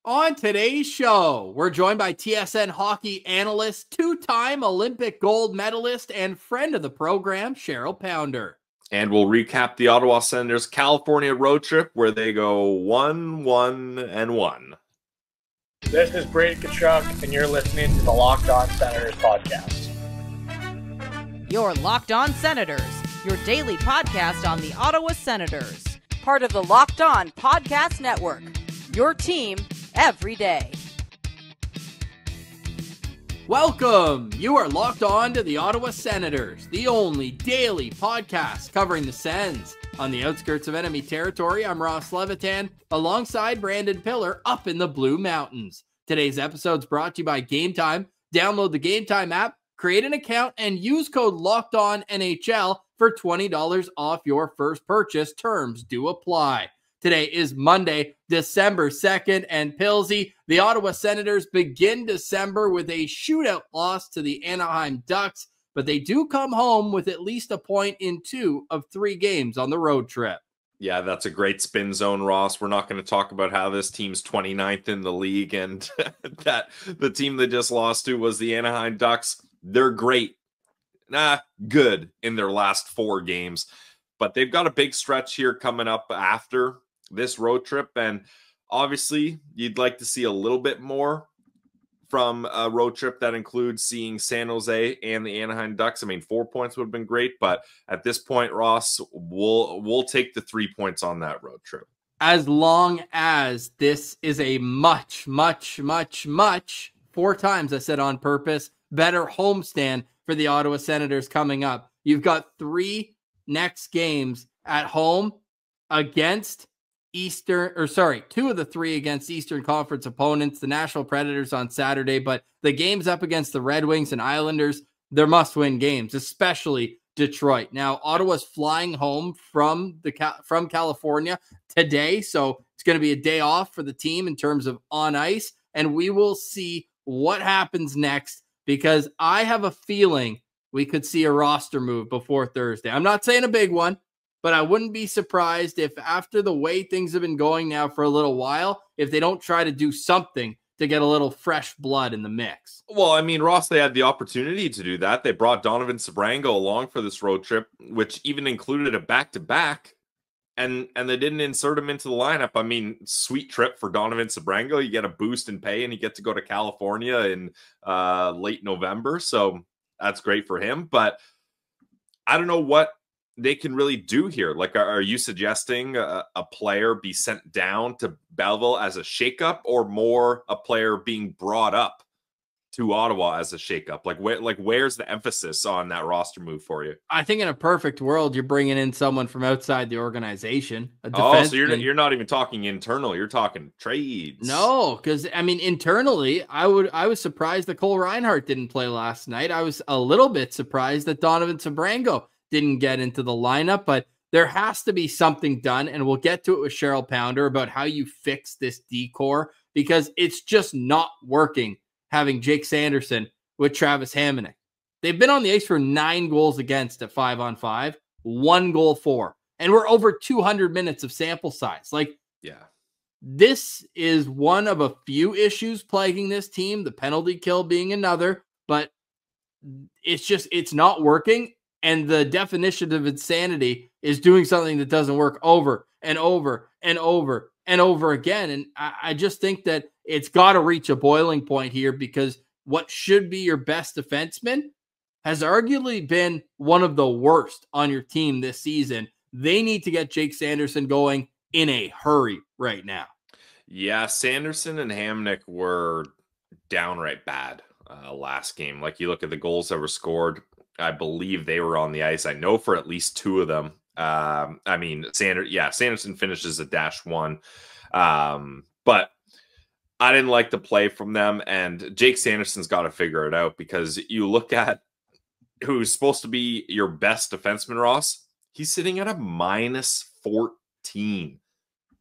On today's show, we're joined by TSN hockey analyst, two-time Olympic gold medalist, and friend of the program, Cheryl Pounder. And we'll recap the Ottawa Senators California road trip where they go 1-1-1. This is Brady Kachuk, and you're listening to the Locked On Senators podcast. Your Locked On Senators, your daily podcast on the Ottawa Senators. Part of the Locked On Podcast Network. Your team every day. Welcome! You are locked on to the Ottawa Senators, the only daily podcast covering the Sens. On the outskirts of enemy territory, I'm Ross Levitan, alongside Brandon Piller up in the Blue Mountains. Today's episode is brought to you by Gametime. Download the Gametime app, create an account, and use code LOCKEDONNHL for $20 off your first purchase. Terms do apply. Today is Monday, December 2nd, and Pilsy, the Ottawa Senators begin December with a shootout loss to the Anaheim Ducks, but they do come home with at least a point in 2 of 3 games on the road trip. Yeah, that's a great spin zone, Ross. We're not going to talk about how this team's 29th in the league and that the team they just lost to was the Anaheim Ducks. They're great. Good in their last 4 games, but they've got a big stretch here coming up after this road trip, and obviously you'd like to see a little bit more from a road trip that includes seeing San Jose and the Anaheim Ducks. I mean, 4 points would have been great, but at this point, Ross, we'll take the 3 points on that road trip. As long as this is a much, 4 times I said on purpose, better homestand for the Ottawa Senators coming up. You've got 3 next games at home against 2 of the 3 against Eastern Conference opponents, the Nashville Predators on Saturday, but the games up against the Red Wings and Islanders, they're must-win games, especially Detroit. Now, Ottawa's flying home from California today, so it's going to be a day off for the team in terms of on ice, and we will see what happens next, because I have a feeling we could see a roster move before Thursday. I'm not saying a big one, but I wouldn't be surprised if after the way things have been going now for a little while, if they don't try to do something to get a little fresh blood in the mix. Well, I mean, Ross, they had the opportunity to do that. They brought Donovan Sabrango along for this road trip, which even included a back-to-back, and they didn't insert him into the lineup. I mean, sweet trip for Donovan Sabrango. You get a boost in pay, and you get to go to California in late November, so that's great for him. But I don't know what they can really do here. Like, are you suggesting a player be sent down to Belleville as a shakeup, or more a player being brought up to Ottawa as a shakeup? Where's the emphasis on that roster move for you? I think in a perfect world, you're bringing in someone from outside the organization. So you're not even talking internal. You're talking trades. No, because I mean, internally, I was surprised that Cole Reinhardt didn't play last night. I was a little bit surprised that Donovan Sabrango didn't get into the lineup, but there has to be something done, and we'll get to it with Cheryl Pounder about how you fix this decor, because it's just not working having Jake Sanderson with Travis Hamonic. They've been on the ice for 9 goals against at 5-on-5, 1 goal for, and we're over 200 minutes of sample size. This is one of a few issues plaguing this team, the penalty kill being another, but it's not working. And the definition of insanity is doing something that doesn't work over and over and over and over again. And I just think that it's got to reach a boiling point here, because what should be your best defenseman has arguably been one of the worst on your team this season. They need to get Jake Sanderson going in a hurry right now. Yeah, Sanderson and Hamonic were downright bad last game. Like, you look at the goals that were scored, I believe they were on the ice. I know for at least 2 of them. I mean, Sanderson finishes a -1. But I didn't like the play from them, and Jake Sanderson's got to figure it out, because you look at who's supposed to be your best defenseman, Ross. He's sitting at a -14.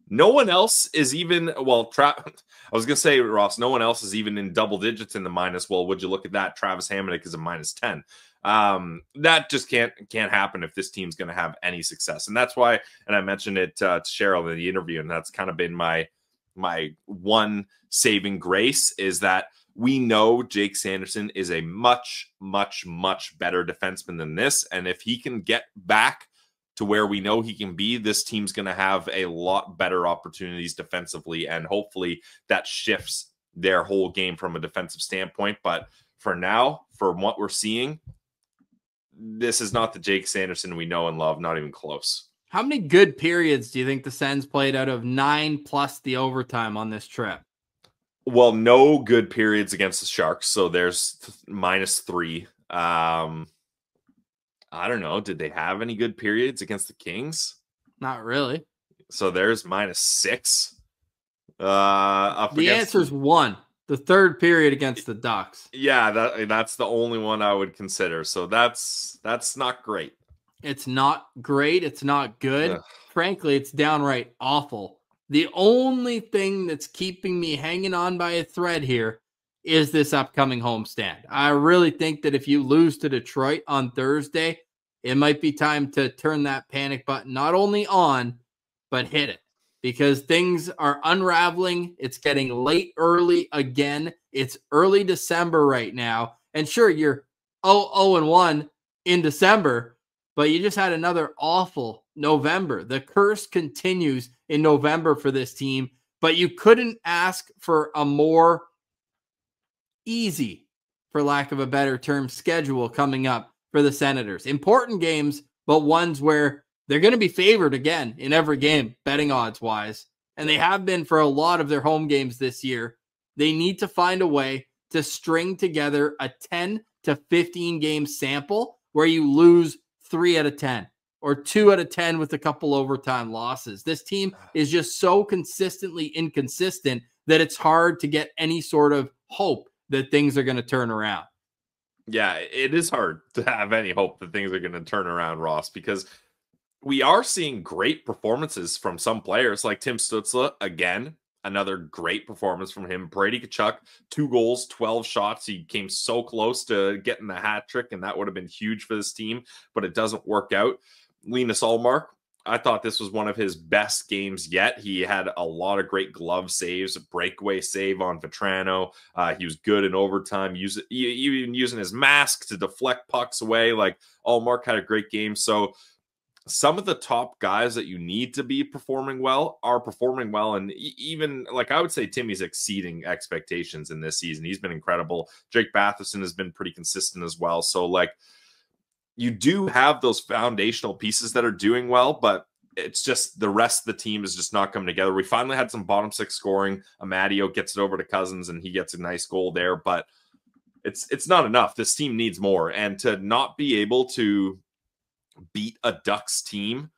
No one else is even, I was going to say, Ross, no one else is even in double digits in the minus. Well, would you look at that? Travis Hamonic is a -10. That just can't happen if this team's going to have any success. And that's why, and I mentioned it to Cheryl in the interview, and that's kind of been my my one saving grace is that we know Jake Sanderson is a much, much, much better defenseman than this. And if he can get back to where we know he can be, this team's going to have a lot better opportunities defensively. And hopefully that shifts their whole game from a defensive standpoint. But for now, from what we're seeing, this is not the Jake Sanderson we know and love, not even close. How many good periods do you think the Sens played out of 9 plus the overtime on this trip? Well, no good periods against the Sharks, so there's -3. I don't know. Did they have any good periods against the Kings? Not really. So there's -6. The answer's 1. The third period against the Ducks. Yeah, that's the only one I would consider. So that's not great. It's not great. It's not good. Ugh. Frankly, it's downright awful. The only thing that's keeping me hanging on by a thread here is this upcoming homestand. I really think that if you lose to Detroit on Thursday, it might be time to turn that panic button not only on, but hit it. Because things are unraveling. It's getting late early again. It's early December right now. And sure, you're 0-1 in December, but you just had another awful November. The curse continues in November for this team, but you couldn't ask for a more easy, for lack of a better term, schedule coming up for the Senators. Important games, but ones where they're going to be favored again in every game, betting odds wise. And they have been for a lot of their home games this year. They need to find a way to string together a 10 to 15 game sample where you lose 3 out of 10 or 2 out of 10 with a couple overtime losses. This team is just so consistently inconsistent that it's hard to get any sort of hope that things are going to turn around. Yeah, it is hard to have any hope that things are going to turn around, Ross, because we are seeing great performances from some players like Tim Stützle. Again, another great performance from him. Brady Tkachuk, 2 goals, 12 shots. He came so close to getting the hat trick, and that would have been huge for this team, but it doesn't work out. Linus Ullmark, I thought this was one of his best games yet. He had a lot of great glove saves, a breakaway save on Vetrano. He was good in overtime, even using his mask to deflect pucks away. Like, Ullmark had a great game. So some of the top guys that you need to be performing well are performing well. And even, like, I would say Timmy's exceeding expectations in this season. He's been incredible. Jake Batherson has been pretty consistent as well. So, like, you do have those foundational pieces that are doing well, but it's just the rest of the team is just not coming together. We finally had some bottom 6 scoring. Amadio gets it over to Cousins, and he gets a nice goal there, but it's not enough. This team needs more. And to not be able to beat a Ducks team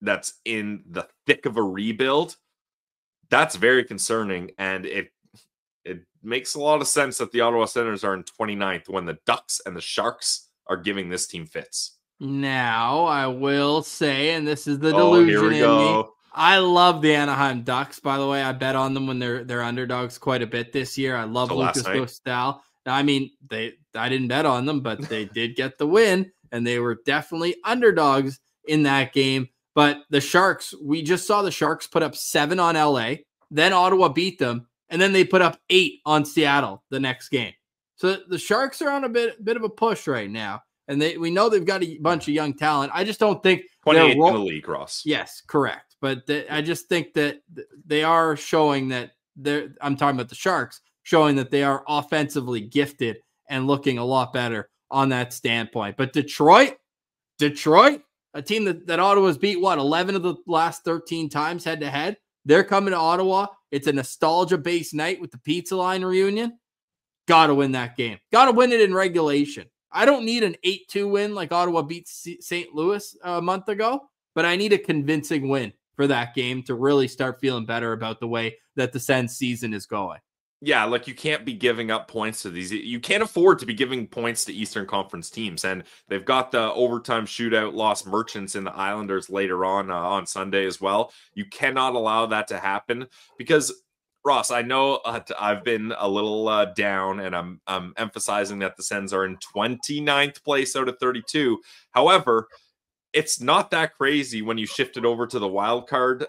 that's in the thick of a rebuild, that's very concerning. And it makes a lot of sense that the Ottawa Senators are in 29th when the Ducks and the Sharks are giving this team fits. Now, I will say, and this is the delusion in me, I love the Anaheim Ducks, by the way. I bet on them when they're underdogs quite a bit this year. I love Lucas Dostal. Now, I mean, I didn't bet on them, but they did get the win, and they were definitely underdogs in that game. But the Sharks, we just saw the Sharks put up 7 on LA, then Ottawa beat them, and then they put up 8 on Seattle the next game. So the Sharks are on a bit of a push right now, and we know they've got a bunch of young talent. I just don't think 28th in the league, Ross. Yes, correct. But I just think that they are showing that I'm talking about the Sharks, showing that they are offensively gifted and looking a lot better on that standpoint. But Detroit, a team that Ottawa's beat, 11 of the last 13 times head to head. They're coming to Ottawa. It's a nostalgia-based night with the Pizza Line reunion. Got to win that game. Got to win it in regulation. I don't need an 8-2 win like Ottawa beat St. Louis a month ago, but I need a convincing win for that game to really start feeling better about the way that the Sens season is going. Yeah, like, you can't be giving up points to these. You can't afford to be giving points to Eastern Conference teams. And they've got the overtime shootout loss merchants in the Islanders later on Sunday as well. You cannot allow that to happen because, Ross, I know I've been a little down, and I'm emphasizing that the Sens are in 29th place out of 32. However, it's not that crazy when you shift it over to the wild card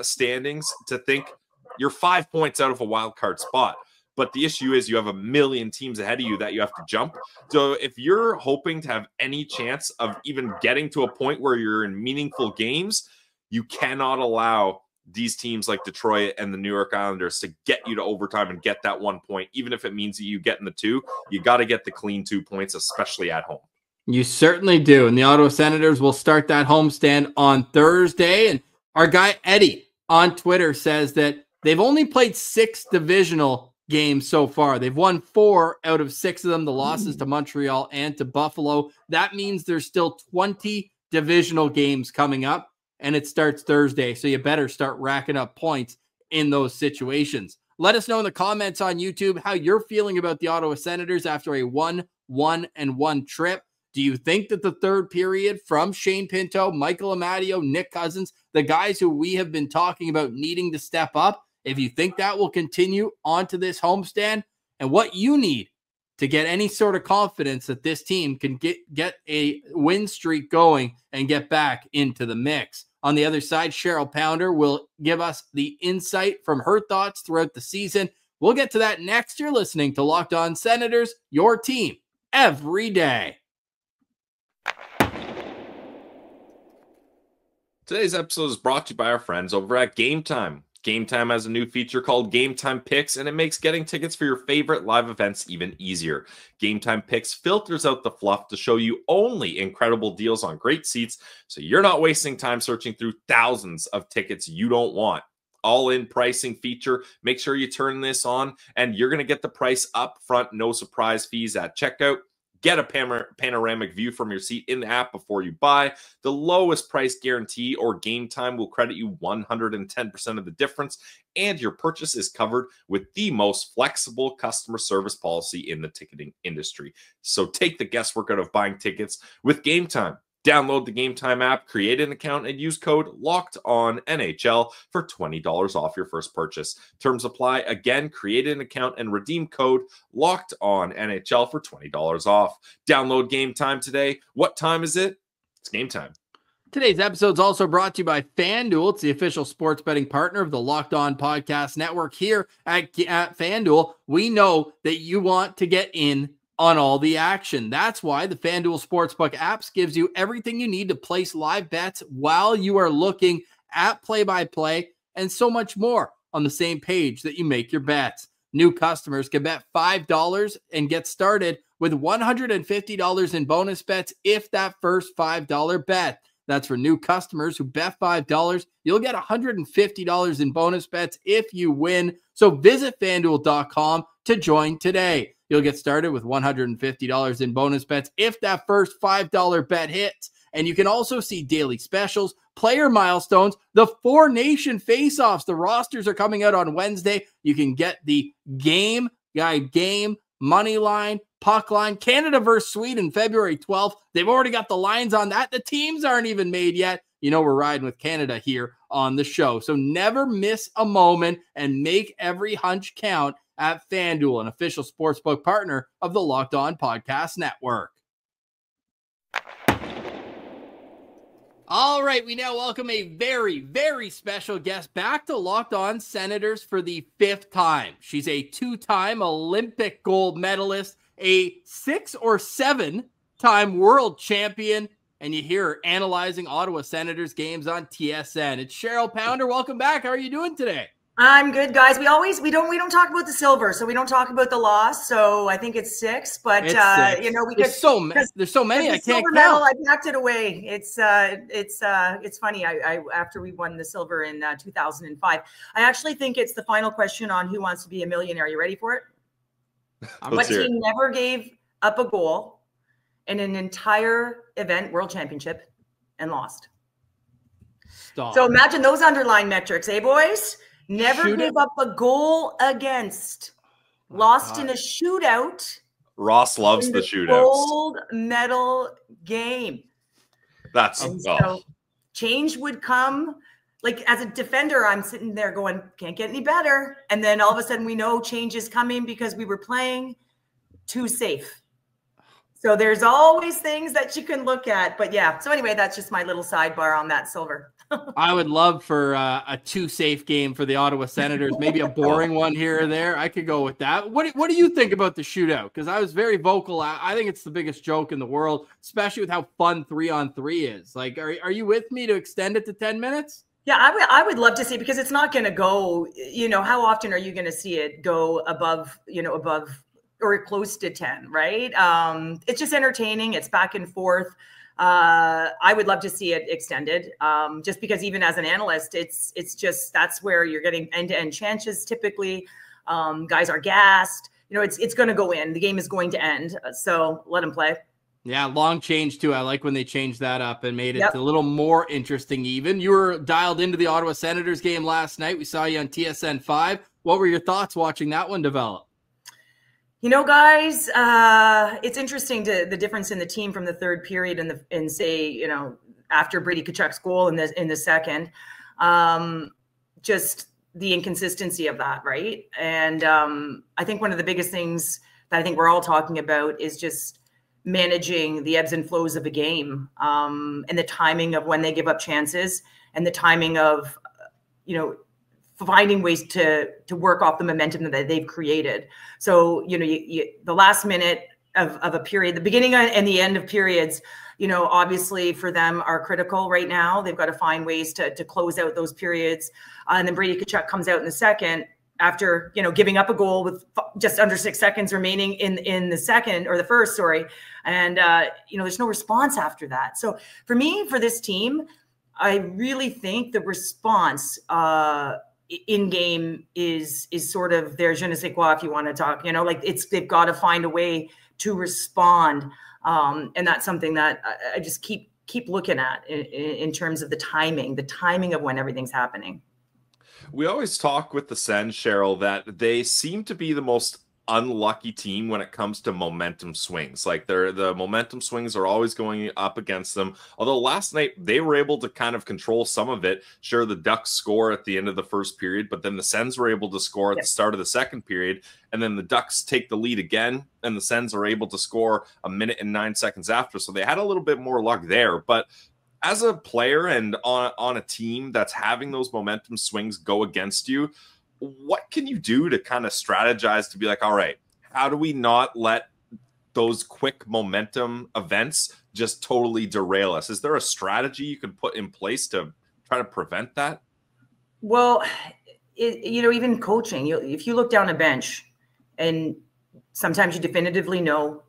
standings to think you're 5 points out of a wild card spot. But the issue is you have a million teams ahead of you that you have to jump. So if you're hoping to have any chance of even getting to a point where you're in meaningful games, you cannot allow these teams like Detroit and the New York Islanders to get you to overtime and get that 1 point. Even if it means that you get in the 2, you got to get the clean 2 points, especially at home. You certainly do. And the Ottawa Senators will start that homestand on Thursday. And our guy Eddie on Twitter says that they've only played 6 divisional games so far. They've won 4 out of 6 of them, the losses to Montreal and to Buffalo. That means there's still 20 divisional games coming up, and it starts Thursday. So you better start racking up points in those situations. Let us know in the comments on YouTube how you're feeling about the Ottawa Senators after a 1-1-1 trip. Do you think that the third period from Shane Pinto, Michael Amadio, Nick Cousins, the guys who we have been talking about needing to step up, if you think that will continue onto this homestand, and what you need to get any sort of confidence that this team can get a win streak going and get back into the mix. On the other side, Cheryl Pounder will give us the insight from her thoughts throughout the season. We'll get to that next. You're listening to Locked On Senators, your team every day. Today's episode is brought to you by our friends over at Gametime. Gametime has a new feature called Gametime Picks, and it makes getting tickets for your favorite live events even easier. Gametime Picks filters out the fluff to show you only incredible deals on great seats, so you're not wasting time searching through thousands of tickets you don't want. All-in pricing feature. Make sure you turn this on, and you're going to get the price up front, no surprise fees at checkout. Get a panoramic view from your seat in the app before you buy. The lowest price guarantee or Gametime will credit you 110% of the difference, and your purchase is covered with the most flexible customer service policy in the ticketing industry. So take the guesswork out of buying tickets with Gametime. Download the Gametime app, create an account, and use code LOCKEDONNHL for $20 off your first purchase. Terms apply. Again, create an account and redeem code LOCKEDONNHL for $20 off. Download Gametime today. What time is it? It's game time. Today's episode is also brought to you by FanDuel. It's the official sports betting partner of the Locked On Podcast Network. Here at FanDuel, we know that you want to get in on all the action. That's why the FanDuel Sportsbook apps gives you everything you need to place live bets while you are looking at play-by-play and so much more on the same page that you make your bets. New customers can bet $5 and get started with $150 in bonus bets if that first $5 bet. That's for new customers who bet $5. You'll get $150 in bonus bets if you win. So visit FanDuel.com to join today. You'll get started with $150 in bonus bets if that first $5 bet hits. And you can also see daily specials, player milestones, the 4 nation face-offs. The rosters are coming out on Wednesday. You can get the game, money line, puck line, Canada versus Sweden, February 12th. They've already got the lines on that. The teams aren't even made yet. You know, we're riding with Canada here on the show. So never miss a moment and make every hunch count at FanDuel, an official sportsbook partner of the Locked On Podcast Network. All right, we now welcome a very, very special guest back to Locked On Senators for the 5th time. She's a 2-time Olympic gold medalist, a 6 or 7-time world champion, and you hear her analyzing Ottawa Senators games on TSN. It's Cheryl Pounder. Welcome back. How are you doing today? I'm good, guys. We don't talk about the silver, so we don't talk about the loss. So I think it's 6, but it's 6. You know, there's so many I can't count. Medal, I packed it away. It's funny. I after we won the silver in 2005, I actually think it's the final question on Who Wants to Be a Millionaire. You ready for it? What team never gave up a goal in an entire event, World Championship, and lost? So imagine those underlying metrics, boys? Never gave up a goal against. Lost in a shootout. Ross loves the shootouts. Gold medal game. So change would come. Like, as a defender, I'm sitting there going, can't get any better. And then all of a sudden we know change is coming because we were playing too safe. So there's always things that you can look at. But yeah, so anyway, that's just my little sidebar on that silver. I would love for a 2-safe game for the Ottawa Senators, maybe a boring one here or there. I could go with that. What do you think about the shootout? Because I was very vocal. I think it's the biggest joke in the world, especially with how fun 3-on-3 is. Like, are you with me to extend it to 10 minutes? Yeah, I would love to see, because it's not going to go, how often are you going to see it go above or close to 10, right? It's just entertaining. It's back and forth. I would love to see it extended, just because even as an analyst, it's just, that's where you're getting end-to-end chances. Typically, guys are gassed. It's going to go in. The game is going to end. So let them play. Yeah, long change too. I like when they changed that up and made it a little more interesting even. You were dialed into the Ottawa Senators game last night. We saw you on TSN 5. What were your thoughts watching that one develop? Guys, it's interesting the difference in the team from the third period and say, after Brady Tkachuk's goal in the second, just the inconsistency of that, right? And I think one of the biggest things that I think we're all talking about is just managing the ebbs and flows of a game, and the timing of when they give up chances, and the timing of, finding ways to work off the momentum that they've created. So, the last minute of a period, the beginning and the end of periods, obviously for them are critical right now. They've got to find ways to close out those periods. And then Brady Tkachuk comes out in the second after, giving up a goal with just under 6 seconds remaining in the second, or the first, sorry. And, there's no response after that. So for me, for this team, I really think the response, in game is sort of their je ne sais quoi, if you want to talk, they've got to find a way to respond. And that's something that I just keep looking at in terms of the timing of when everything's happening. We always talk with the Sens, Cheryl, that they seem to be the most unlucky team when it comes to momentum swings. Like the momentum swings are always going up against them. Although last night they were able to kind of control some of it. Sure, the Ducks score at the end of the first period, but then the Sens were able to score at the start of the second period, and then the Ducks take the lead again, and the Sens are able to score a minute and 9 seconds after. So they had a little bit more luck there. But as a player and on a team that's having those momentum swings go against you, what can you do to kind of strategize to be like, all right, how do we not let those quick momentum events just totally derail us? Is there a strategy you can put in place to try to prevent that? Well, even coaching, if you look down a bench and sometimes you definitively know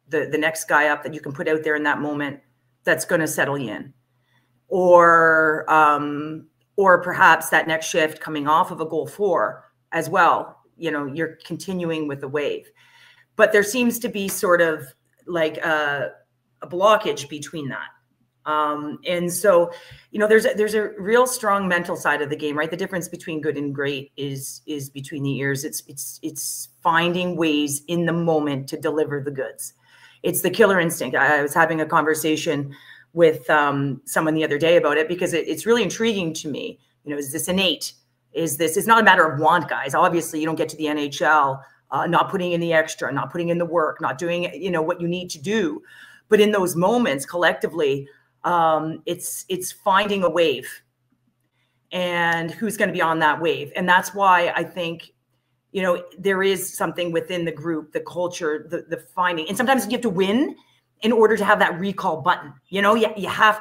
the next guy up that you can put out there in that moment that's going to settle you in, or perhaps that next shift coming off of a goal for as well, you're continuing with the wave. But there seems to be sort of like a blockage between that. And so, there's a real strong mental side of the game, right? The difference between good and great is between the ears. It's finding ways in the moment to deliver the goods. It's the killer instinct. I was having a conversation with someone the other day about it, because it's really intriguing to me. Is this innate? It's not a matter of want, guys. Obviously, you don't get to the NHL not putting in the extra, not putting in the work, not doing what you need to do. But in those moments, collectively, it's finding a wave, and who's going to be on that wave. And that's why I think there is something within the group, the culture, the finding. And sometimes you have to win in order to have that recall button. You have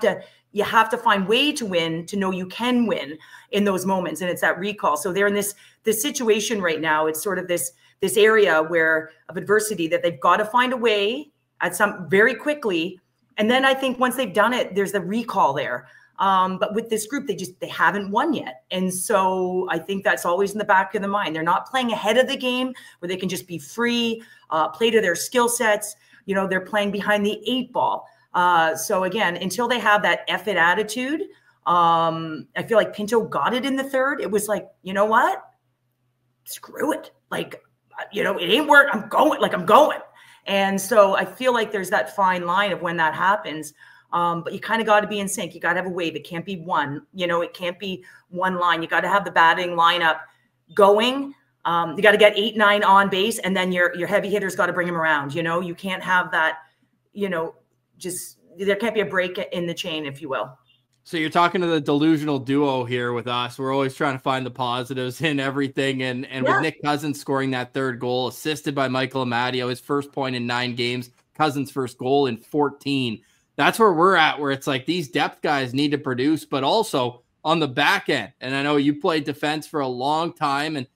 to find way to win to know you can win in those moments. And it's that recall. So they're in this situation right now. It's sort of this area of adversity that they've got to find a way at some very quickly. And then I think once they've done it, there's the recall there. But with this group, they haven't won yet. And so I think that's always in the back of the mind. They're not playing ahead of the game where they can just be free, play to their skill sets. They're playing behind the 8 ball. So again, until they have that F it attitude, I feel like Pinto got it in the third. It was like, you know what? Screw it. Like, it ain't work. I'm going. And so I feel like there's that fine line of when that happens. But you kind of got to be in sync. You got to have a wave. It can't be one, it can't be one line. You got to have the batting lineup going. You got to get 8, 9 on base, and then your heavy hitters got to bring them around. You can't have that just there can't be a break in the chain, if you will. So you're talking to the delusional duo here with us. We're always trying to find the positives in everything. And with Nick Cousins scoring that third goal, assisted by Michael Amadio, his first point in 9 games, Cousins' first goal in 14. That's where we're at, where it's like these depth guys need to produce, but also on the back end. And I know you played defense for a long time, and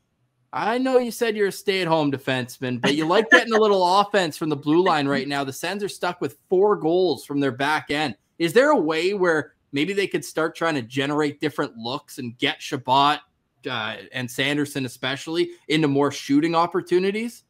I know you said you're a stay-at-home defenseman, but you like getting a little offense from the blue line right now. The Sens are stuck with 4 goals from their back end. Is there a way where maybe they could start trying to generate different looks and get Chabot and Sanderson especially into more shooting opportunities?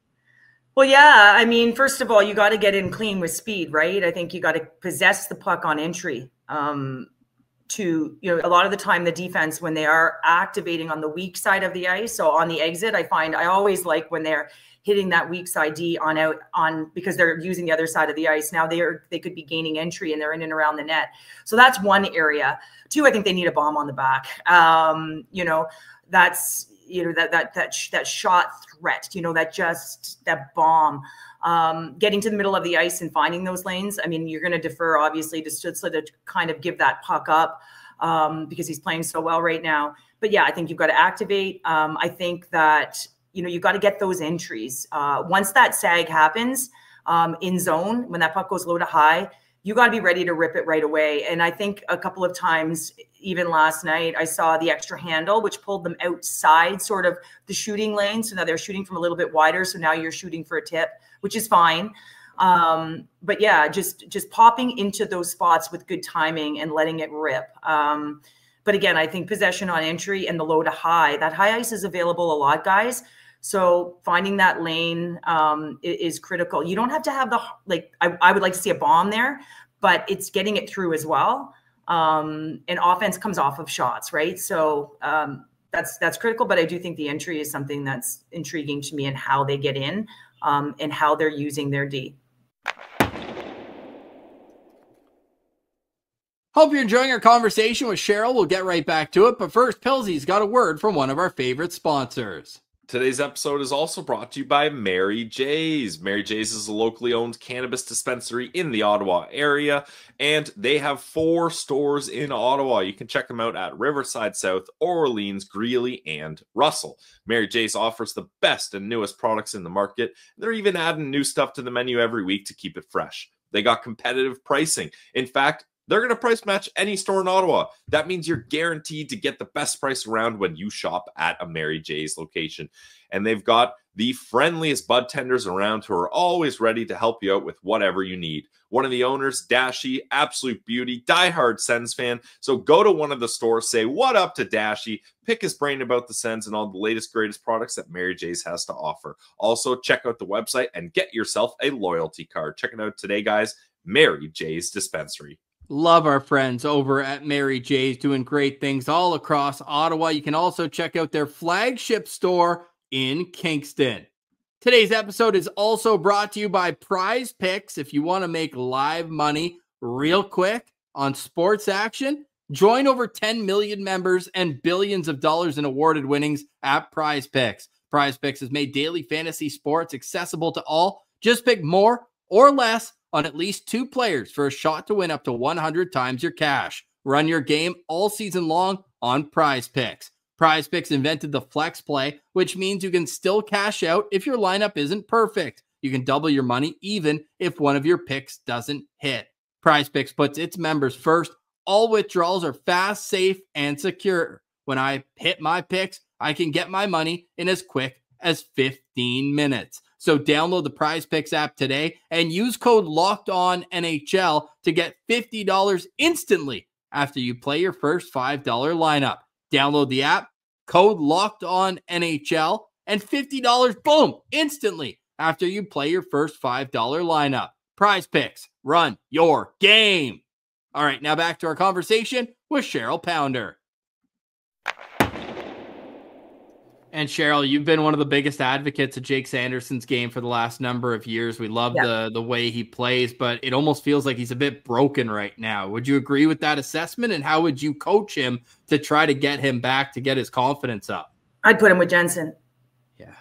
Well, yeah. I mean, first of all, you got to get in clean with speed, right? I think you got to possess the puck on entry. A lot of the time the defense, when they are activating on the weak side of the ice, so on the exit, I always like when they're hitting that weak side D on because they're using the other side of the ice. Now they could be gaining entry and they're in and around the net. So that's one area. 2, I think they need a bomb on the back. That's that shot threat, that bomb, getting to the middle of the ice and finding those lanes. I mean, you're going to defer obviously to Stützle to kind of give that puck up because he's playing so well right now. But yeah, I think you've got to activate. I think that, you've got to get those entries. Once that sag happens in zone, when that puck goes low to high, you got to be ready to rip it right away. And I think a couple of times, even last night, I saw the extra handle, which pulled them outside sort of the shooting lane. So now they're shooting from a little bit wider. So now you're shooting for a tip, which is fine. But yeah, just popping into those spots with good timing and letting it rip. But again, I think possession on entry and the low to high, that high ice is available a lot, guys. So finding that lane is critical. You don't have to have I would like to see a bomb there, but it's getting it through as well. And offense comes off of shots, right? So that's critical, but I do think the entry is something that's intriguing to me and how they get in and how they're using their D. Hope you're enjoying our conversation with Cheryl. We'll get right back to it. But first, Pilsy's got a word from one of our favorite sponsors. Today's episode is also brought to you by Mary J's. Mary J's is a locally owned cannabis dispensary in the Ottawa area, and they have 4 stores in Ottawa. You can check them out at Riverside South, Orleans, Greeley, and Russell. Mary J's offers the best and newest products in the market. They're even adding new stuff to the menu every week to keep it fresh. They got competitive pricing. In fact, they're going to price match any store in Ottawa. That means you're guaranteed to get the best price around when you shop at a Mary J's location. And they've got the friendliest bud tenders around who are always ready to help you out with whatever you need. One of the owners, Dashy, absolute beauty, diehard Sens fan. So go to one of the stores, say what up to Dashy, pick his brain about the Sens and all the latest, greatest products that Mary J's has to offer. Also, check out the website and get yourself a loyalty card. Check it out today, guys. Mary J's Dispensary. Love our friends over at Mary J's, doing great things all across Ottawa. You can also check out their flagship store in Kingston. Today's episode is also brought to you by Prize Picks. If you want to make live money real quick on sports action, join over 10 million members and billions of dollars in awarded winnings at Prize Picks. Prize Picks has made daily fantasy sports accessible to all. Just pick more or less on at least 2 players for a shot to win up to 100 times your cash. Run your game all season long on Prize Picks. Prize Picks invented the flex play, which means you can still cash out if your lineup isn't perfect. You can double your money even if one of your picks doesn't hit. Prize Picks puts its members first. All withdrawals are fast, safe, and secure. When I hit my picks, I can get my money in as quick as 15 minutes. So download the Prize Picks app today and use code LOCKEDONNHL to get $50 instantly after you play your first $5 lineup. Download the app, code LOCKEDONNHL, and $50, boom, instantly after you play your first $5 lineup. Prize Picks, run your game. All right, now back to our conversation with Cheryl Pounder. And Cheryl, you've been one of the biggest advocates of Jake Sanderson's game for the last number of years. We love the way he plays, but it almost feels like he's a bit broken right now. Would you agree with that assessment? And how would you coach him to try to get him back, to get his confidence up? I'd put him with Jensen. Yeah.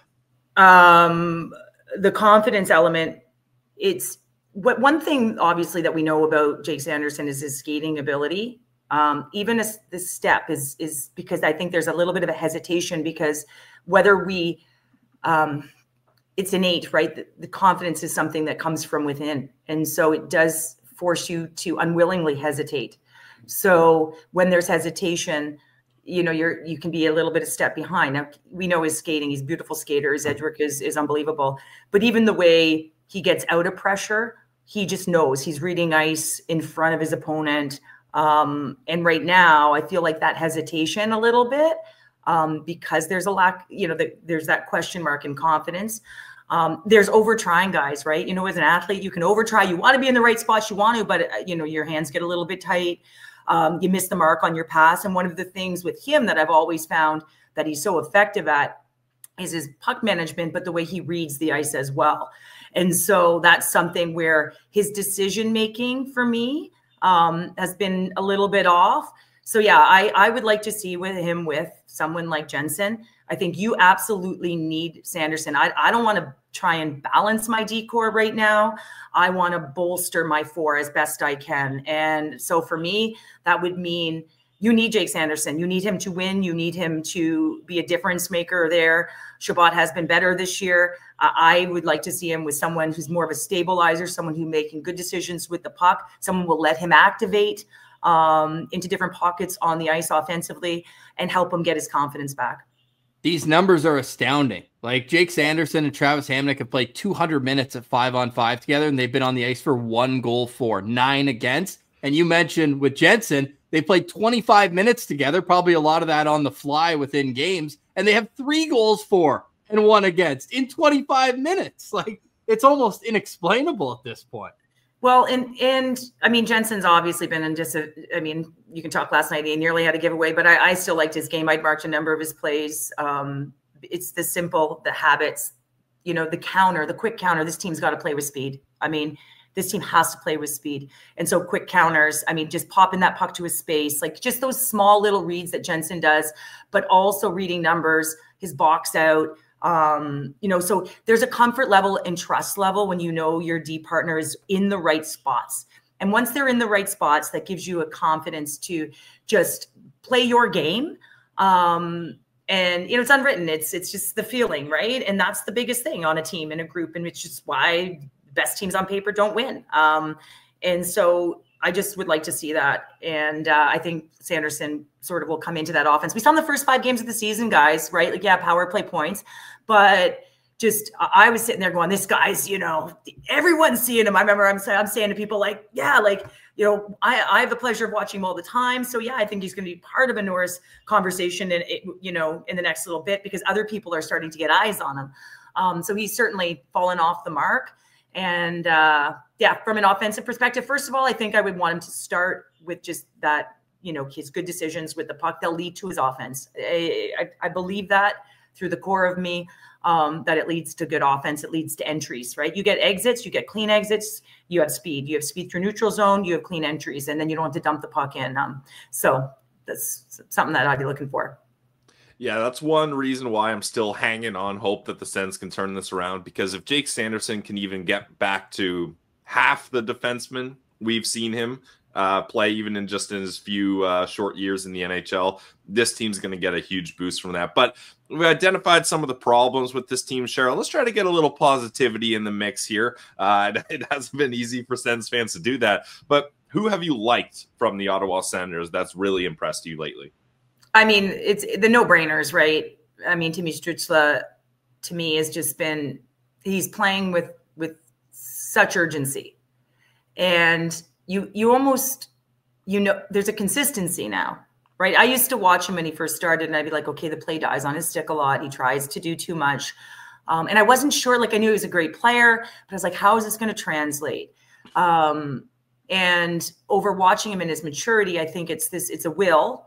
The confidence element, it's one thing obviously that we know about Jake Sanderson is his skating ability. Even as this step is because I think there's a little bit of a hesitation because whether we, it's innate, right? The confidence is something that comes from within. And so it does force you to unwillingly hesitate. So when there's hesitation, you can be a little bit a step behind. Now, we know his skating, he's a beautiful skater. His edge work is unbelievable. But even the way he gets out of pressure, he just knows he's reading ice in front of his opponent. And right now I feel like that hesitation a little bit, because there's a lack, there's that question mark in confidence. There's over trying guys, right? As an athlete, you can over try, you want to be in the right spots you want to, but your hands get a little bit tight. You miss the mark on your pass. And one of the things with him that I've always found that he's so effective at is his puck management, but the way he reads the ice as well. And so that's something where his decision-making for me has been a little bit off. So yeah, I would like to see him with someone like Jensen. I think you absolutely need Sanderson. I don't want to try and balance my D-core right now. I want to bolster my 4 as best I can. And so for me, that would mean you need Jake Sanderson. You need him to win. You need him to be a difference maker there. Shabbat has been better this year. I would like to see him with someone who's more of a stabilizer, someone who's making good decisions with the puck. Someone will let him activate into different pockets on the ice offensively and help him get his confidence back. These numbers are astounding. Like Jake Sanderson and Travis Hamonic have played 200 minutes at 5-on-5 together, and they've been on the ice for 1 goal for, 9 against. And you mentioned with Jensen, they played 25 minutes together, probably a lot of that on the fly within games, and they have 3 goals for and 1 against in 25 minutes. Like, it's almost inexplainable at this point. Well, and I mean, Jensen's obviously been in you can talk last night, he nearly had a giveaway, but I still liked his game. I'd marked a number of his plays. It's the habits, the counter, the quick counter. This team's got to play with speed. I mean, this team has to play with speed. And so quick counters, just popping that puck to a space, like just those small little reads that Jensen does, but also reading numbers, his box out. So there's a comfort level and trust level when your D partner is in the right spots. And once they're in the right spots, that gives you a confidence to just play your game. And, it's unwritten. It's just the feeling, right? And that's the biggest thing on a team, in a group. And it's just why best teams on paper don't win. And so I just would like to see that. And I think Sanderson sort of will come into that offense. We saw in the first 5 games of the season, guys, right? Like, yeah, power play points. But just, I was sitting there going, this guy's, everyone's seeing him. I remember I'm saying to people like, yeah, like, I have the pleasure of watching him all the time. So yeah, I think he's going to be part of a Norris conversation in the next little bit, because other people are starting to get eyes on him. So he's certainly fallen off the mark. And from an offensive perspective, first of all, I think I would want him to start with just that, his good decisions with the puck, they'll lead to his offense. I believe that through the core of me, that it leads to good offense. It leads to entries, right? You get exits, you get clean exits, you have speed. You have speed through neutral zone, you have clean entries, and then you don't have to dump the puck in. So that's something that I'd be looking for. Yeah, that's one reason why I'm still hanging on hope that the Sens can turn this around, because if Jake Sanderson can even get back to half the defenseman we've seen him play, even in his few short years in the NHL, this team's going to get a huge boost from that. But we identified some of the problems with this team, Cheryl. Let's try to get a little positivity in the mix here. It hasn't been easy for Sens fans to do that. But who have you liked from the Ottawa Senators that's really impressed you lately? It's the no-brainers, right? Timmy Stützle, to me, has just been, he's playing with such urgency. And you almost, there's a consistency now, right? I used to watch him when he first started, and I'd be like, okay, the play dies on his stick a lot. He tries to do too much. And I wasn't sure, like, I knew he was a great player, but I was like, how is this going to translate? And over watching him in his maturity, I think it's a will,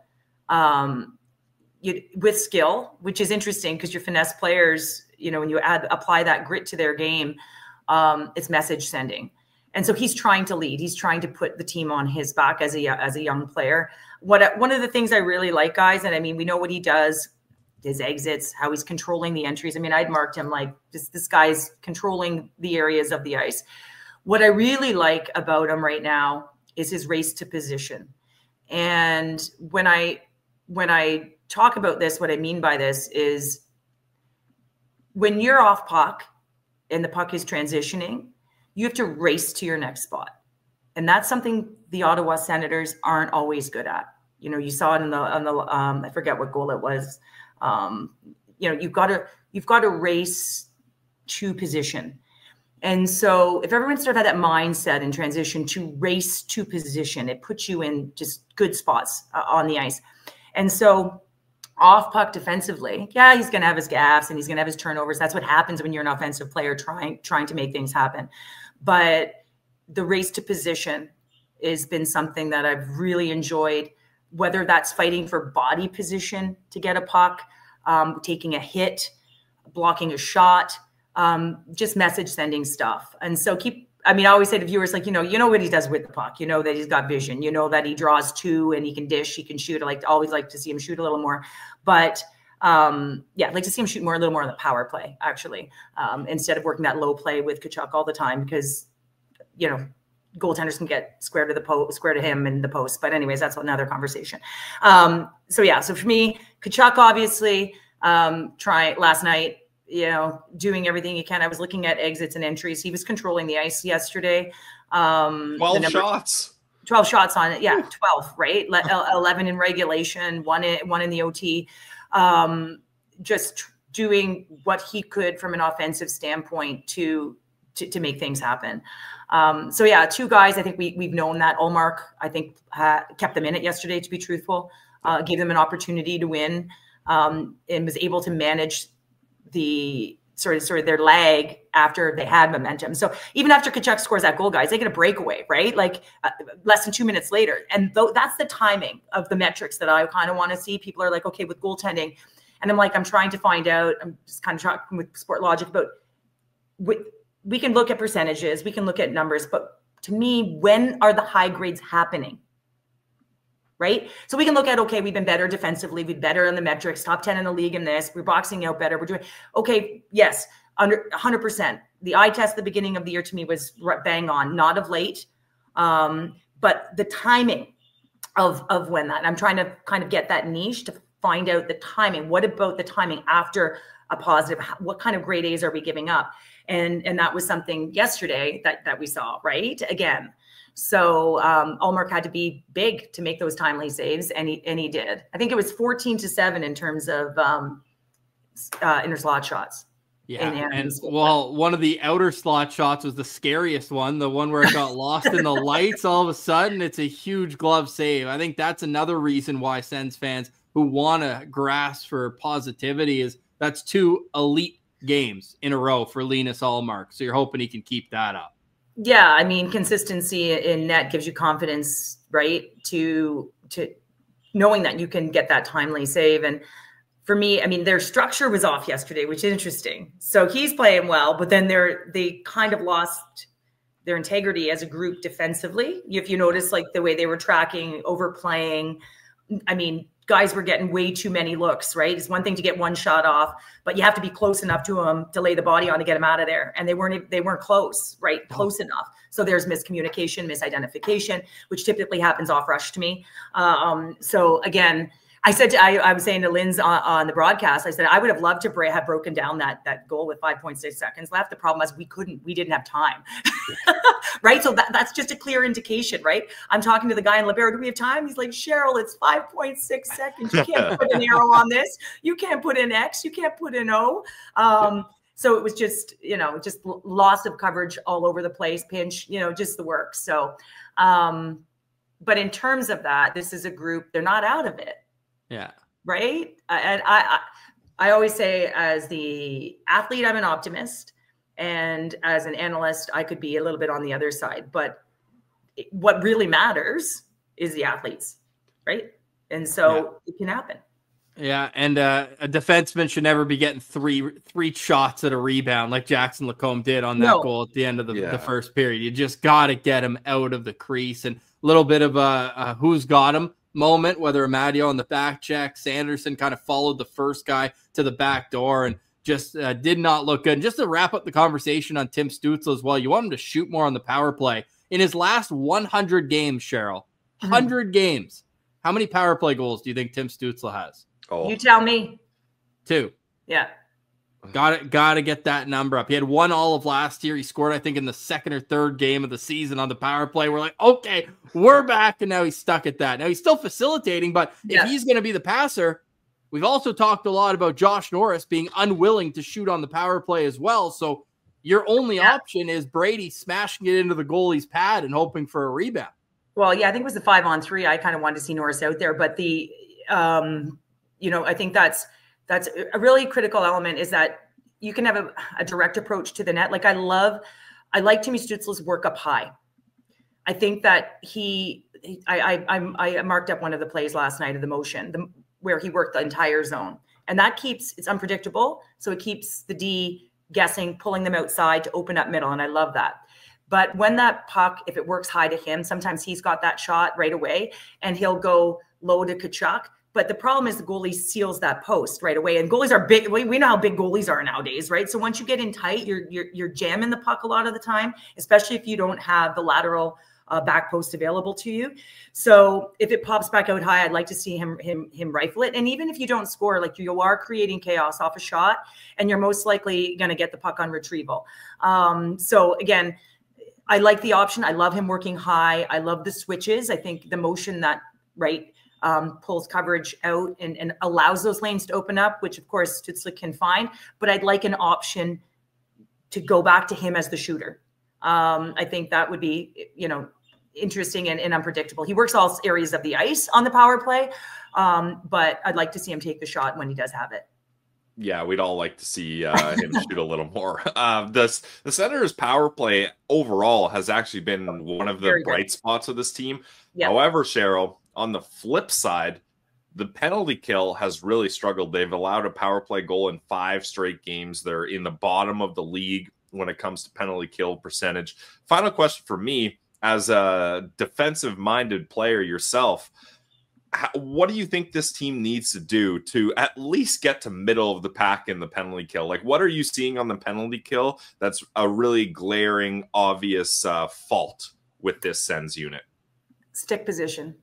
with skill, which is interesting because your finesse players, when you apply that grit to their game, it's message sending. And so he's trying to lead. He's trying to put the team on his back as a young player. One of the things I really like, guys, and we know what he does, his exits, how he's controlling the entries. I'd marked him like this guy's controlling the areas of the ice. What I really like about him right now is his race to position. And when I talk about this, what I mean by this is when you're off puck and the puck is transitioning, you have to race to your next spot. And that's something the Ottawa Senators aren't always good at. You know, you saw it on the I forget what goal it was. You know, you've got to race to position. And so if everyone started had that mindset in transition to race to position, it puts you in just good spots on the ice. And so off puck defensively, yeah, he's going to have his gaffes and he's going to have his turnovers. That's what happens when you're an offensive player trying to make things happen. But the race to position has been something that I've really enjoyed, whether that's fighting for body position to get a puck, taking a hit, blocking a shot, just message sending stuff. And so I always say to viewers, like, you know what he does with the puck, you know that he's got vision, you know that he draws two and he can dish, he can shoot. I always like to see him shoot a little more, but yeah, I'd like to see him shoot a little more on the power play, actually, instead of working that low play with Tkachuk all the time, because, you know, goaltenders can get square to him in the post. But anyways, that's another conversation. So yeah, so for me, Tkachuk, obviously, last night, you know, doing everything he can. I was looking at exits and entries. He was controlling the ice yesterday. 12 shots. 12 shots on it. Yeah, 12, right? 11 in regulation, one in the OT. Just doing what he could from an offensive standpoint to make things happen. So yeah, two guys, I think we've known that. Ullmark, I think, kept them in it yesterday, to be truthful, gave them an opportunity to win, and was able to manage the sort of their lag after they had momentum. So even after Tkachuk scores that goal, guys, they get a breakaway, right? Like less than 2 minutes later. And that's the timing of the metrics that I kind of want to see. People are like, okay, with goaltending. And I'm like, I'm trying to find out, I'm just kind of talking with Sport Logic about, we can look at percentages, we can look at numbers, but to me, when are the high grades happening? Right? So we can look at, okay, we've been better defensively, we've better in the metrics, top 10 in the league in this, we're boxing out better, we're doing, okay, yes, under 100%. The eye test at the beginning of the year to me was bang on, not of late, but the timing of when that, and I'm trying to kind of get that niche to find out the timing. What about the timing after a positive? What kind of grade A's are we giving up? And that was something yesterday that we saw, right? Again. So Ullmark had to be big to make those timely saves, and he did. I think it was 14-7 in terms of inner slot shots. Yeah, and well, one of the outer slot shots was the scariest one, the one where it got lost in the lights. All of a sudden, it's a huge glove save. I think that's another reason why Sens fans who want to grasp for positivity is that's 2 elite games in a row for Linus Ullmark. So you're hoping he can keep that up. Yeah, I mean, consistency in net gives you confidence, right? To knowing that you can get that timely save. And for me, I mean, their structure was off yesterday, which is interesting. So he's playing well, but then they kind of lost their integrity as a group defensively. If you notice, like the way they were tracking, overplaying, I mean, guys were getting way too many looks, right? It's one thing to get one shot off, but you have to be close enough to him to lay the body on to get him out of there. And they weren't close, right? Close enough. So there's miscommunication, misidentification, which typically happens off rush to me. So again, I was saying to Linz on the broadcast, I said, I would have loved to have broken down that goal with 5.6 seconds left. The problem was we didn't have time. Right. So that's just a clear indication, right? I'm talking to the guy in Libero. Do we have time? He's like, Cheryl, it's 5.6 seconds. You can't put an arrow on this. You can't put an X. You can't put an O. So it was just, just loss of coverage all over the place, pinch, just the works. So, but in terms of that, this is a group, they're not out of it. Yeah. Right. And I always say, as the athlete, I'm an optimist. And as an analyst, I could be a little bit on the other side. But what really matters is the athletes. Right. And so it can happen. Yeah. And a defenseman should never be getting three shots at a rebound like Jackson Lacombe did on that goal at the end of the first period. You just got to get him out of the crease. And a little bit of a who's got him moment, whether Amadio on the back check, Sanderson kind of followed the first guy to the back door, and just did not look good. And just to wrap up the conversation on Tim Stützle as well, you want him to shoot more on the power play. In his last 100 games, Cheryl, 100 games, how many power play goals do you think Tim Stützle has? Oh, You tell me. 2. Yeah. Got to get that number up. He had 1 all of last year. He scored, I think, in the 2nd or 3rd game of the season on the power play. We're like, okay, we're back, and now he's stuck at that. Now he's still facilitating, but if he's going to be the passer, we've also talked a lot about Josh Norris being unwilling to shoot on the power play as well. So your only option is Brady smashing it into the goalie's pad and hoping for a rebound. Well, yeah, I think it was the 5-on-3. I kind of wanted to see Norris out there, but the, I think that's a really critical element, is that you can have a direct approach to the net. Like I like Timmy Stützle's work up high. I think that I marked up one of the plays last night of the motion, where he worked the entire zone, and that it's unpredictable. So it keeps the D guessing, pulling them outside to open up middle. And I love that. But when that puck, if it works high to him, sometimes he's got that shot right away and he'll go low to Tkachuk. But the problem is the goalie seals that post right away. And goalies are big. We know how big goalies are nowadays, right? So once you get in tight, you're jamming the puck a lot of the time, especially if you don't have the lateral back post available to you. So if it pops back out high, I'd like to see him rifle it. And even if you don't score, like you are creating chaos off a shot, and you're most likely going to get the puck on retrieval. So again, I like the option. I love him working high. I love the switches. I think the motion that pulls coverage out and allows those lanes to open up, which of course Stützle can find. But I'd like an option to go back to him as the shooter. I think that would be, interesting and unpredictable. He works all areas of the ice on the power play, but I'd like to see him take the shot when he does have it. Yeah, we'd all like to see him shoot a little more. The Senators' power play overall has actually been one of the bright spots of this team. Yep. However, Cheryl, on the flip side, the penalty kill has really struggled. They've allowed a power play goal in 5 straight games. They're in the bottom of the league when it comes to penalty kill percentage. Final question for me, as a defensive-minded player yourself, what do you think this team needs to do to at least get to middle of the pack in the penalty kill? Like, what are you seeing on the penalty kill that's a really glaring, obvious fault with this Sens unit? Stick position.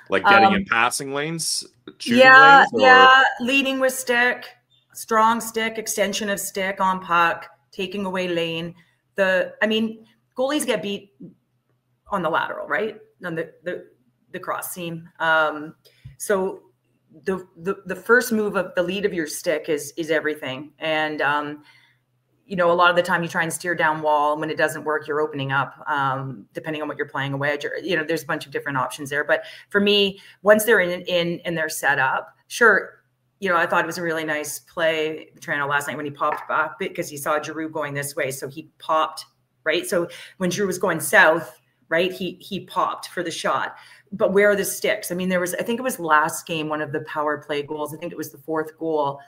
Like getting in passing lanes? Yeah, lanes, yeah. Leading with stick, strong stick, extension of stick on puck, taking away lane. Goalies get beat on the lateral, right? On the cross seam. So the first move of the lead of your stick is everything. And a lot of the time you try and steer down wall, and when it doesn't work, you're opening up, depending on what you're playing a wedge, or, there's a bunch of different options there. But for me, once they're in and they're set up, sure. I thought it was a really nice play, Toronto last night when he popped back because he saw Giroux going this way. So he popped, right? So when Giroux was going south, right, he popped for the shot. But where are the sticks? I think it was last game, one of the power play goals. I think it was the 4th goal.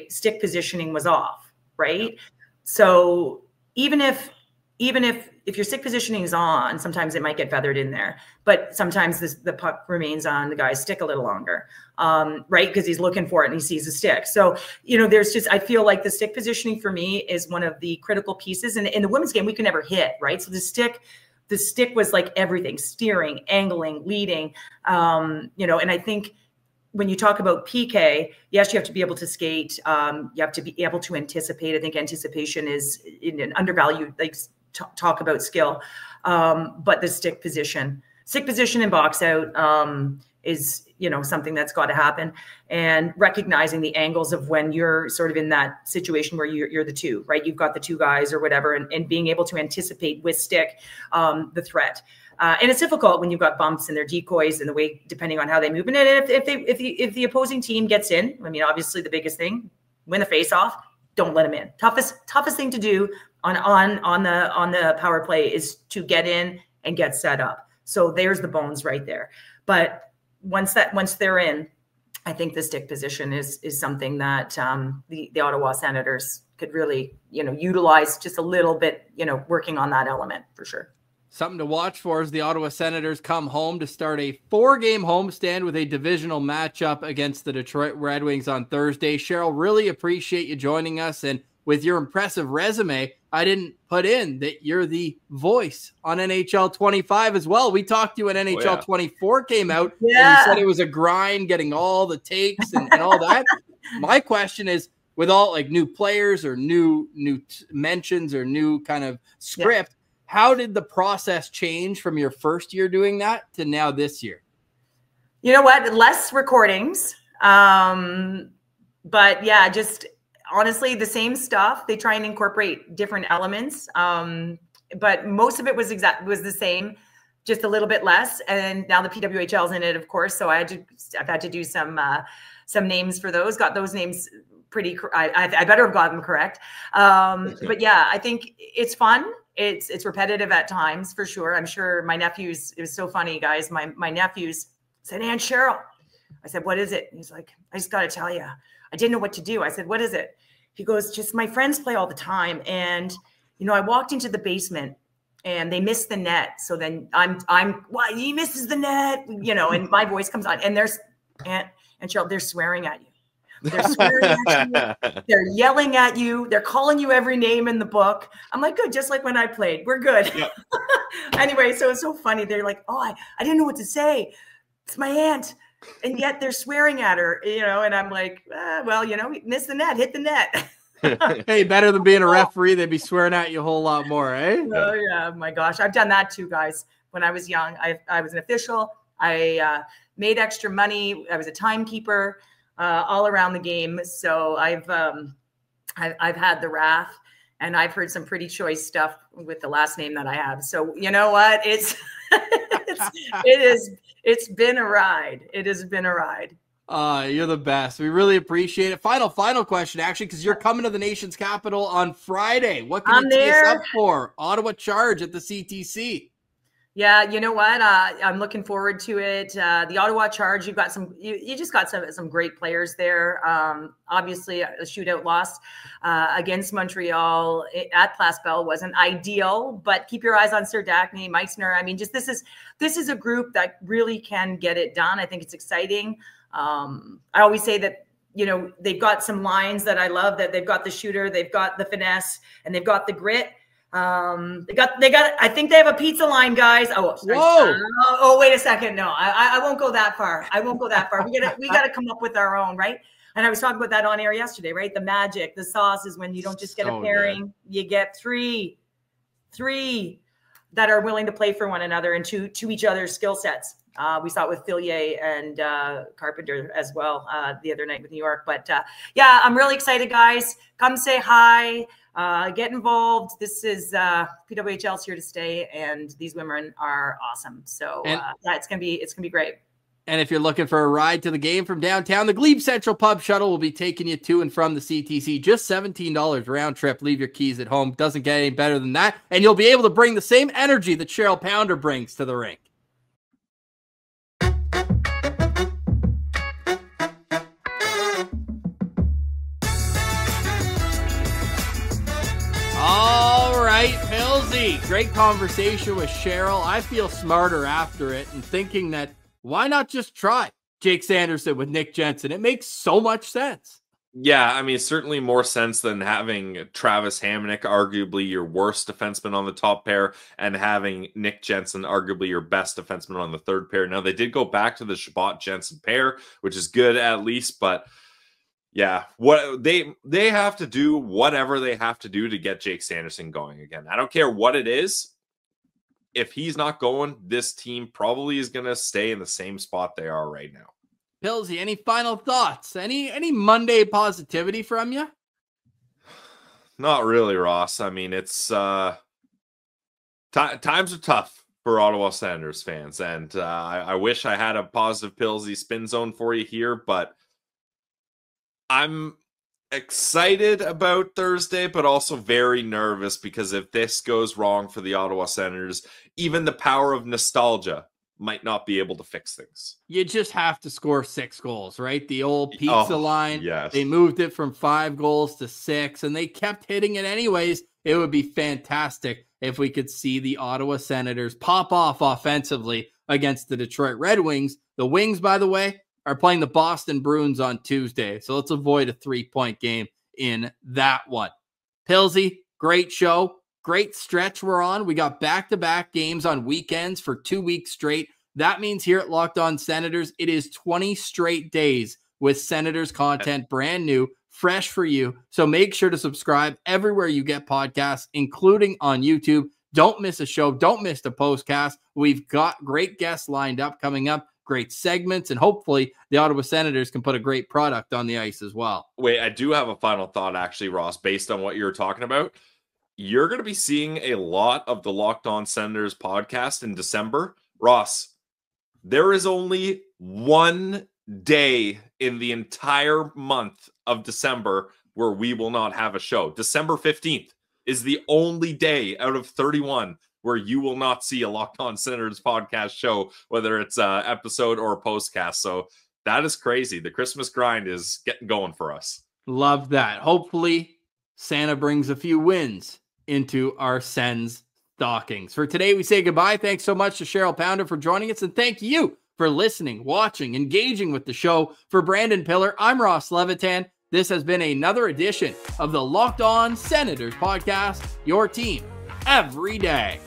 Stick positioning was off, right? So even if your stick positioning is on, sometimes it might get feathered in there, but sometimes the puck remains on the guy's stick a little longer, right? Because he's looking for it and he sees the stick. So, I feel like the stick positioning for me is one of the critical pieces. And in the women's game, we could never hit, right? So the stick was like everything: steering, angling, leading, and I think when you talk about PK, yes, you have to be able to skate. You have to be able to anticipate. I think anticipation is in an undervalued, talk about skill, but the stick position and box out is, something that's got to happen, and recognizing the angles of when you're sort of in that situation where you're the two, right? You've got the 2 guys or whatever, and being able to anticipate with stick the threat. And it's difficult when you've got bumps and their decoys and the way, depending on how they move. And if the opposing team gets in, obviously the biggest thing, win the face-off, don't let them in. Toughest thing to do on the power play is to get in and get set up. So there's the bones right there. But once they're in, I think the stick position is something that the Ottawa Senators could really, utilize just a little bit, working on that element for sure. Something to watch for as the Ottawa Senators come home to start a 4-game homestand with a divisional matchup against the Detroit Red Wings on Thursday. Cheryl, really appreciate you joining us. And with your impressive resume, I didn't put in that you're the voice on NHL 25 as well. We talked to you when NHL 24 came out. And you said it was a grind getting all the takes and all that. My question is, with all like new players or new mentions or new kind of script, how did the process change from your first year doing that to now this year? You know what? Less recordings. But yeah, just honestly, the same stuff. They try and incorporate different elements. But most of it was the same, just a little bit less. And now the PWHL's in it, of course. So I've had to do some names for those. Got those names pretty. I better have gotten them correct. But yeah, I think it's fun. It's repetitive at times for sure. I'm sure my nephews, it was so funny, guys. My nephews said, "Aunt Cheryl." I said, "What is it?" And he's like, "I just got to tell you, I didn't know what to do." I said, "What is it?" He goes, "Just my friends play all the time. And, you know, I walked into the basement and they missed the net. So then I'm, why he misses the net, you know," and my voice comes on and there's Aunt Cheryl, they're swearing at you. They're swearing at you. They're yelling at you. They're calling you every name in the book. I'm like, good, just like when I played. We're good. Yep. Anyway, so it's so funny. They're like, "Oh, I didn't know what to say. It's my aunt." And yet they're swearing at her, you know, and I'm like, well, you know, miss the net, hit the net. Hey, better than being a referee. They'd be swearing at you a whole lot more, eh? Oh, yeah. My gosh. I've done that too, guys. When I was young, I was an official. I made extra money. I was a timekeeper. All around the game. So I've had the wrath, and I've heard some pretty choice stuff with the last name that I have. So you know what? It's been a ride. It has been a ride. You're the best. We really appreciate it. Final question, actually, because you're coming to the nation's capital on Friday. What can you tee us up for? Ottawa Charge at the CTC. Yeah, you know what? I'm looking forward to it. The Ottawa Charge, you've got you just got some great players there. Obviously, a shootout loss against Montreal at Place Bell wasn't ideal, but keep your eyes on Sir Dackney, Meissner. I mean, just this is a group that really can get it done. I think it's exciting. I always say that, you know, they've got some lines that I love, that they've got the shooter, they've got the finesse, and they've got the grit. They got, I think they have a pizza line, guys. Oh, wait a second. No, I won't go that far. I won't go that far. We gotta come up with our own, right? And I was talking about that on air yesterday, right? The magic, the sauce is when you don't just get a pairing, you get three that are willing to play for one another and to each other's skill sets. We saw it with Fillier and Carpenter as well the other night with New York. But yeah, I'm really excited, guys. Come say hi. Get involved. This is PWHL's here to stay, and these women are awesome. So yeah, it's gonna be great. And if you're looking for a ride to the game from downtown, the GLEBE Central Pub shuttle will be taking you to and from the CTC. Just $17 round trip. Leave your keys at home. Doesn't get any better than that. And you'll be able to bring the same energy that Cheryl Pounder brings to the rink. All right, Pilsy. Great conversation with Cheryl. I feel smarter after it and thinking that why not just try Jake Sanderson with Nick Jensen? It makes so much sense. Yeah, I mean, certainly more sense than having Travis Hamonic, arguably your worst defenseman on the top pair, and having Nick Jensen, arguably your best defenseman on the third pair. Now, they did go back to the Shabbat-Jensen pair, which is good at least, but yeah, what they have to do whatever they have to do to get Jake Sanderson going again. I don't care what it is. If he's not going, this team probably is going to stay in the same spot they are right now. Pilsy, any final thoughts? Any Monday positivity from you? Not really, Ross. I mean, it's times are tough for Ottawa Senators fans, and I wish I had a positive Pilsy spin zone for you here, but I'm excited about Thursday, but also very nervous because if this goes wrong for the Ottawa Senators, even the power of nostalgia might not be able to fix things. You just have to score 6 goals, right? The old pizza line. Yes. They moved it from 5 goals to 6, and they kept hitting it anyways. It would be fantastic if we could see the Ottawa Senators pop off offensively against the Detroit Red Wings. The Wings, by the way, are playing the Boston Bruins on Tuesday, so let's avoid a 3-point game in that one. Pilsy, great show. Great stretch we're on. We got back-to-back games on weekends for 2 weeks straight. That means here at Locked On Senators, it is 20 straight days with Senators content, brand new, fresh for you. So make sure to subscribe everywhere you get podcasts, including on YouTube. Don't miss a show. Don't miss the postcast. We've got great guests lined up coming up, great segments, and hopefully the Ottawa Senators can put a great product on the ice as well. Wait, I do have a final thought, actually, Ross, based on what you were talking about. You're going to be seeing a lot of the Locked On Senators podcast in December. Ross, there is only one day in the entire month of December where we will not have a show. December 15th is the only day out of 31 where you will not see a Locked On Senators podcast show, whether it's an episode or a postcast. So that is crazy. The Christmas grind is getting going for us. Love that. Hopefully Santa brings a few wins into our Sens stockings. For today, we say goodbye. Thanks so much to Cheryl Pounder for joining us, and thank you for listening, watching, engaging with the show. For Brandon Piller, I'm Ross Levitan. This has been another edition of the Locked On Senators podcast, your team every day.